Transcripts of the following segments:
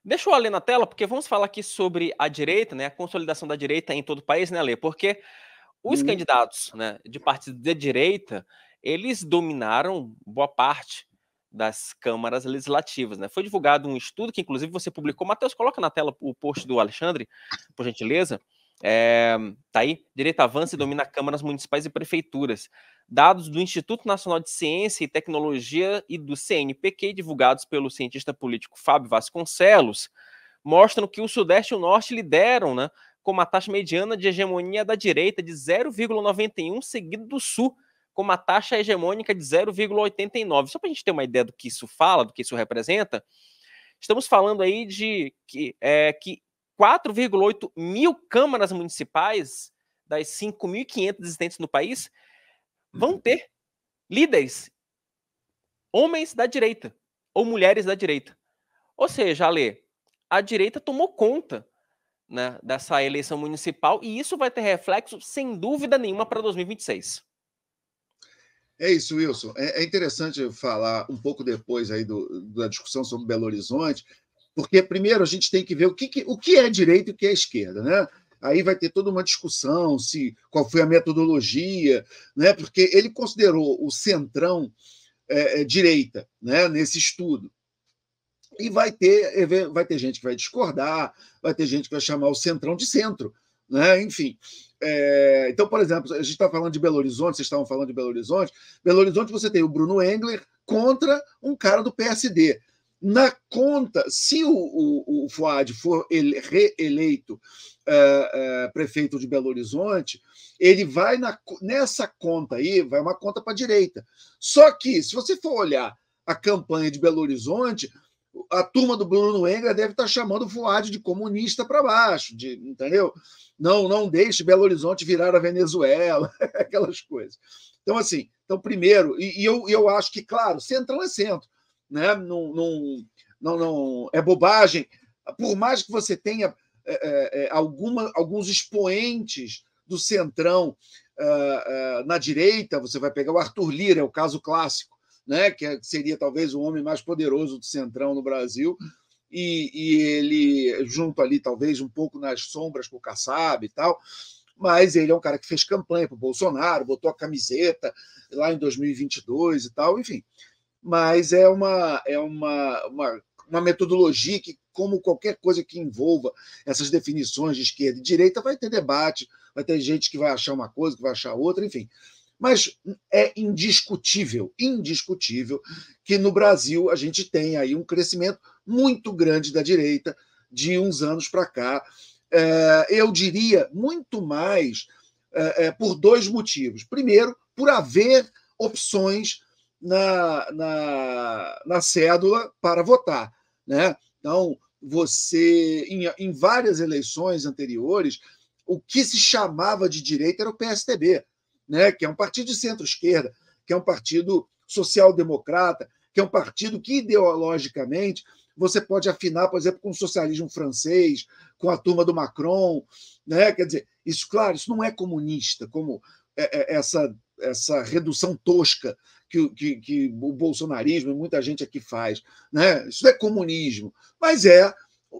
Deixa eu ler na tela, porque vamos falar aqui sobre a direita, né, a consolidação da direita em todo o país, né, Alê? Porque os Uhum. candidatos, né, de partidos de direita, eles dominaram boa parte das câmaras legislativas, né? Foi divulgado um estudo que, inclusive, você publicou. Matheus, coloca na tela o post do Alexandre, por gentileza. Tá aí, direita avança e domina câmaras municipais e prefeituras. Dados do Instituto Nacional de Ciência e Tecnologia e do CNPq, divulgados pelo cientista político Fábio Vasconcelos, mostram que o Sudeste e o Norte lideram, né, com uma taxa mediana de hegemonia da direita de 0,91, seguido do Sul, com uma taxa hegemônica de 0,89. Só para a gente ter uma ideia do que isso fala, do que isso representa, estamos falando aí de que 4,8 mil câmaras municipais das 5.500 existentes no país vão ter líderes, homens da direita ou mulheres da direita. Ou seja, Ale, a direita tomou conta, né, dessa eleição municipal e isso vai ter reflexo, sem dúvida nenhuma, para 2026. É isso, Wilson. É interessante falar um pouco depois aí da discussão sobre Belo Horizonte, porque primeiro a gente tem que ver o que é direita e o que é esquerda, né? Aí vai ter toda uma discussão se qual foi a metodologia, né? Porque ele considerou o centrão direita, né? Nesse estudo. E vai ter gente que vai discordar, vai ter gente que vai chamar o centrão de centro, né? Enfim. Então, por exemplo, a gente está falando de Belo Horizonte, vocês estavam falando de Belo Horizonte. Belo Horizonte você tem o Bruno Engler contra um cara do PSD. Na conta, se o Fuad for reeleito prefeito de Belo Horizonte, ele vai nessa conta aí, vai uma conta para a direita. Só que, se você for olhar a campanha de Belo Horizonte, a turma do Bruno Engler deve estar chamando o Fuad de comunista para baixo, entendeu? Não deixe Belo Horizonte virar a Venezuela, aquelas coisas. Então, assim, primeiro, eu acho que, claro, centrão é centro, né? Não é bobagem. Por mais que você tenha alguns expoentes do centrão na direita, você vai pegar o Arthur Lira, é o caso clássico, né, que seria talvez o homem mais poderoso do centrão no Brasil, e ele, junto ali, talvez um pouco nas sombras com o Kassab e tal, mas ele é um cara que fez campanha para o Bolsonaro, botou a camiseta lá em 2022 e tal, enfim. Mas é uma metodologia que, como qualquer coisa que envolva essas definições de esquerda e direita, vai ter debate, vai ter gente que vai achar uma coisa, que vai achar outra, enfim. Mas é indiscutível que no Brasil a gente tem aí um crescimento muito grande da direita de uns anos para cá. Eu diria muito mais por dois motivos. Primeiro, por haver opções na cédula para votar, né? Então, você, em várias eleições anteriores, o que se chamava de direita era o PSDB, né? Que é um partido de centro-esquerda, que é um partido social-democrata, que é um partido que ideologicamente você pode afinar, por exemplo, com o socialismo francês, com a turma do Macron, né? Quer dizer, isso, claro, isso não é comunista, como essa redução tosca que o bolsonarismo e muita gente aqui faz, né? Isso não é comunismo, mas é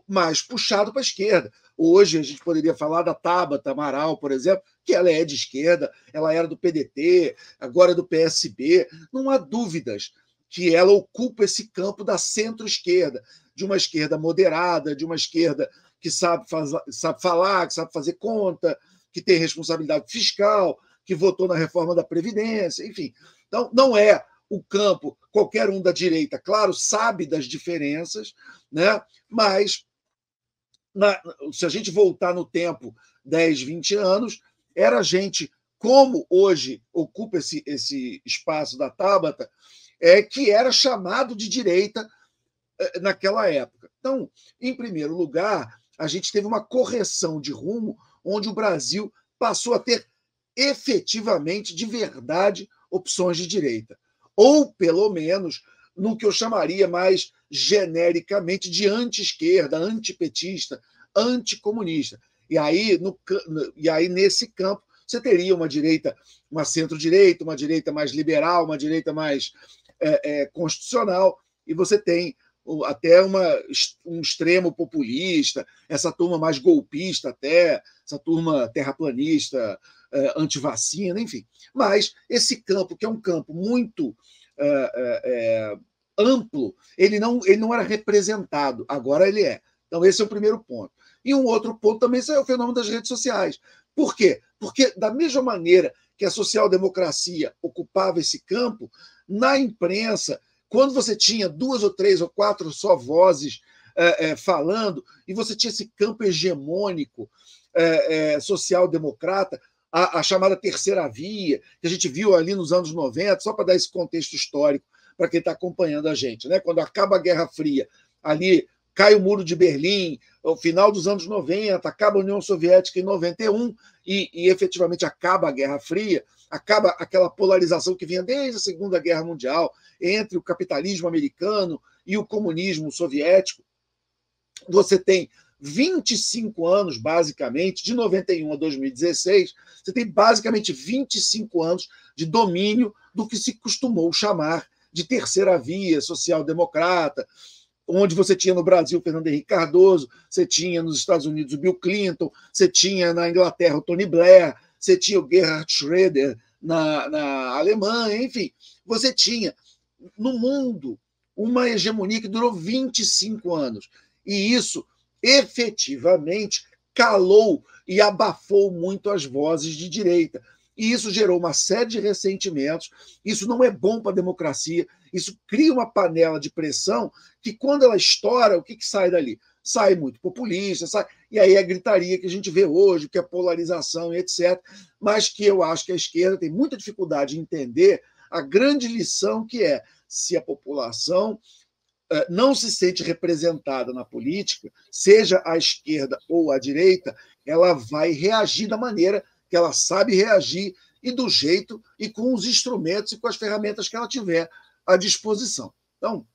mais puxado para a esquerda. Hoje a gente poderia falar da Tabata Amaral, por exemplo, que ela é de esquerda, ela era do PDT, agora é do PSB. Não há dúvidas que ela ocupa esse campo da centro-esquerda, de uma esquerda moderada, de uma esquerda que sabe falar, que sabe fazer conta, que tem responsabilidade fiscal, que votou na reforma da Previdência, enfim. Então, não é o campo, qualquer um da direita, claro, sabe das diferenças, né? Mas se a gente voltar no tempo 10, 20 anos, era gente como hoje ocupa esse espaço da Tabata, que era chamado de direita naquela época. Então, em primeiro lugar, a gente teve uma correção de rumo onde o Brasil passou a ter efetivamente, de verdade, opções de direita. Ou, pelo menos, no que eu chamaria mais genericamente de anti-esquerda, antipetista, anticomunista. E aí, nesse campo, você teria uma direita, uma centro-direita, uma direita mais liberal, uma direita mais constitucional, e você tem até um extremo populista, essa turma mais golpista até, essa turma terraplanista, antivacina, enfim. Mas esse campo, que é um campo muito amplo, ele não era representado, agora ele é. Então, esse é o primeiro ponto. E um outro ponto também é o fenômeno das redes sociais. Por quê? Porque, da mesma maneira que a social-democracia ocupava esse campo, na imprensa, quando você tinha 2 ou 3 ou 4 só vozes falando, e você tinha esse campo hegemônico social-democrata, a chamada terceira via, que a gente viu ali nos anos 90, só para dar esse contexto histórico para quem está acompanhando a gente. Né? Quando acaba a Guerra Fria, ali cai o Muro de Berlim, ao final dos anos 90, acaba a União Soviética em 91, e efetivamente acaba a Guerra Fria, acaba aquela polarização que vinha desde a Segunda Guerra Mundial entre o capitalismo americano e o comunismo soviético. Você tem 25 anos, basicamente, de 91 a 2016, você tem basicamente 25 anos de domínio do que se costumou chamar de terceira via social-democrata, onde você tinha no Brasil o Fernando Henrique Cardoso, você tinha nos Estados Unidos o Bill Clinton, você tinha na Inglaterra o Tony Blair, você tinha o Gerhard Schröder na Alemanha, enfim, você tinha no mundo uma hegemonia que durou 25 anos. E isso efetivamente calou e abafou muito as vozes de direita. E isso gerou uma série de ressentimentos. Isso não é bom para a democracia. Isso cria uma panela de pressão que, quando ela estoura, o que sai dali? Sai muito populista, e aí é a gritaria que a gente vê hoje, que é polarização e etc. Mas que eu acho que a esquerda tem muita dificuldade em entender a grande lição que é: se a população não se sente representada na política, seja à esquerda ou à direita, ela vai reagir da maneira que ela sabe reagir e do jeito e com os instrumentos e com as ferramentas que ela tiver à disposição. Então,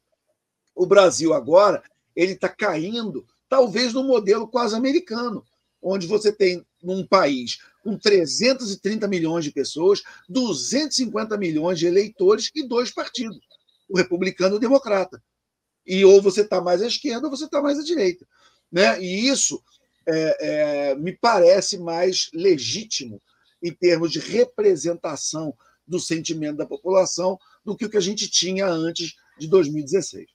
o Brasil agora ele está caindo, talvez, no modelo quase americano, onde você tem num país com 330 milhões de pessoas, 250 milhões de eleitores e 2 partidos, o republicano e o democrata. E ou você está mais à esquerda ou você está mais à direita. Né? E isso me parece mais legítimo em termos de representação do sentimento da população do que o que a gente tinha antes de 2016.